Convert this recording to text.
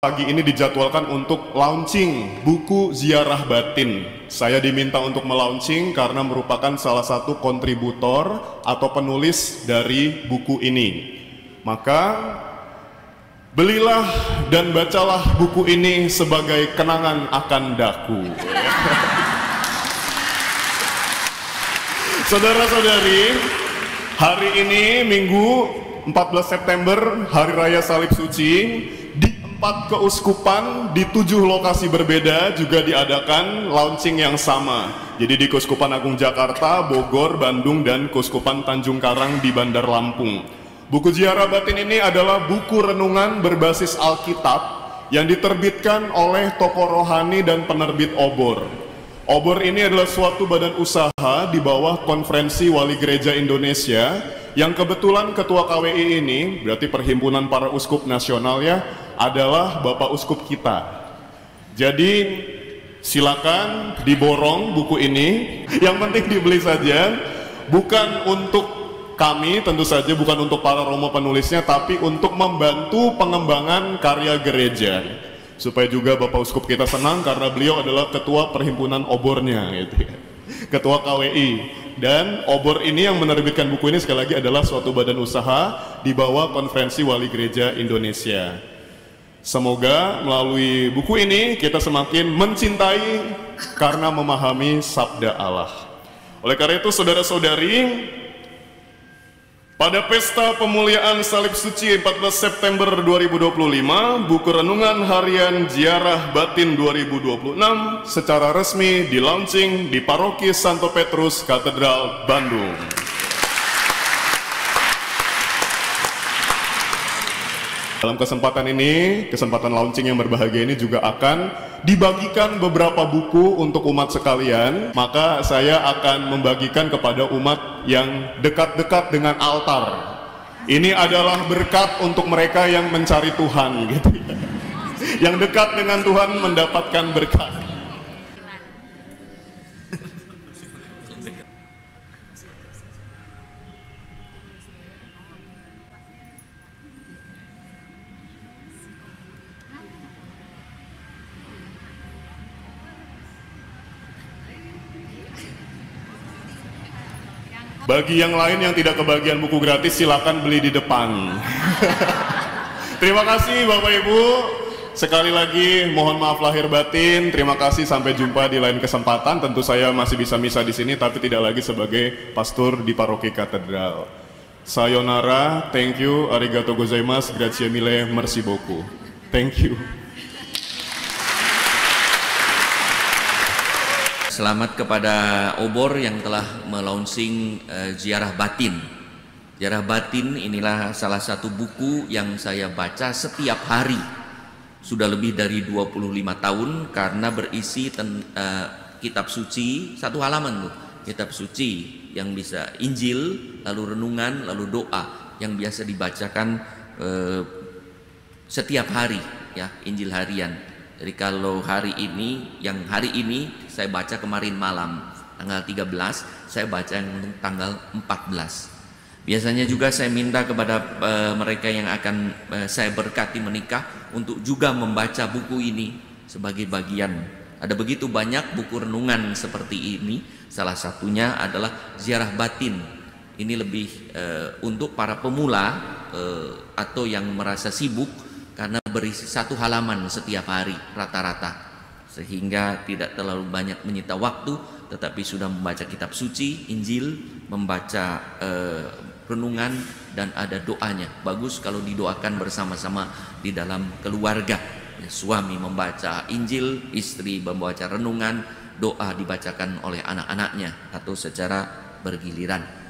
Pagi ini dijadwalkan untuk launching buku Ziarah Batin. Saya diminta untuk melaunching karena merupakan salah satu kontributor atau penulis dari buku ini. Maka belilah dan bacalah buku ini sebagai kenangan akan daku. Saudara-saudari, hari ini Minggu 14 September, Hari Raya Salib Suci, di 4 keuskupan di 7 lokasi berbeda juga diadakan launching yang sama. Jadi di Keuskupan Agung Jakarta, Bogor, Bandung, dan Keuskupan Tanjung Karang di Bandar Lampung. Buku Ziarah Batin ini adalah buku renungan berbasis Alkitab yang diterbitkan oleh tokoh rohani dan penerbit Obor. Obor ini adalah suatu badan usaha di bawah Konferensi Wali Gereja Indonesia yang kebetulan ketua KWI ini, berarti Perhimpunan Para Uskup Nasional ya, adalah Bapak Uskup kita. Jadi silakan diborong buku ini, yang penting dibeli saja, bukan untuk kami tentu saja, bukan untuk para romo penulisnya, tapi untuk membantu pengembangan karya gereja. Supaya juga Bapak Uskup kita senang karena beliau adalah ketua perhimpunan obornya gitu ya. Ketua KWI. Dan obor ini yang menerbitkan buku ini sekali lagi adalah suatu badan usaha di bawah Konferensi Wali Gereja Indonesia. Semoga melalui buku ini kita semakin mencintai karena memahami sabda Allah. Oleh karena itu saudara-saudari, pada pesta pemuliaan Salib Suci 14 September 2025, buku renungan harian Ziarah Batin 2026 secara resmi di-launching di Paroki Santo Petrus Katedral Bandung. Dalam kesempatan ini, kesempatan launching yang berbahagia ini juga akan dibagikan beberapa buku untuk umat sekalian. Maka saya akan membagikan kepada umat yang dekat-dekat dengan altar. Ini adalah berkat untuk mereka yang mencari Tuhan gitu ya. Yang dekat dengan Tuhan mendapatkan berkat. Bagi yang lain yang tidak kebagian buku gratis, silakan beli di depan. Terima kasih Bapak Ibu. Sekali lagi mohon maaf lahir batin. Terima kasih, sampai jumpa di lain kesempatan. Tentu saya masih bisa misa di sini, tapi tidak lagi sebagai pastor di Paroki Katedral. Sayonara, thank you, arigato gozaimasu, grazie mille, merci beaucoup. Thank you. Selamat kepada Obor yang telah melaunching Ziarah Batin. Ziarah Batin inilah salah satu buku yang saya baca setiap hari. Sudah lebih dari 25 tahun karena berisi kitab suci, satu halaman tuh, kitab suci yang bisa Injil, lalu renungan, lalu doa yang biasa dibacakan setiap hari ya, Injil harian. Jadi kalau hari ini saya baca kemarin malam tanggal 13, saya baca yang tanggal 14. Biasanya juga saya minta kepada mereka yang akan saya berkati menikah untuk juga membaca buku ini sebagai bagian. Ada begitu banyak buku renungan seperti ini, salah satunya adalah Ziarah Batin. Ini lebih untuk para pemula atau yang merasa sibuk, karena berisi satu halaman setiap hari rata-rata, sehingga tidak terlalu banyak menyita waktu, tetapi sudah membaca kitab suci, Injil, membaca renungan, dan ada doanya. Bagus kalau didoakan bersama-sama di dalam keluarga. Suami membaca Injil, istri membaca renungan, doa dibacakan oleh anak-anaknya atau secara bergiliran.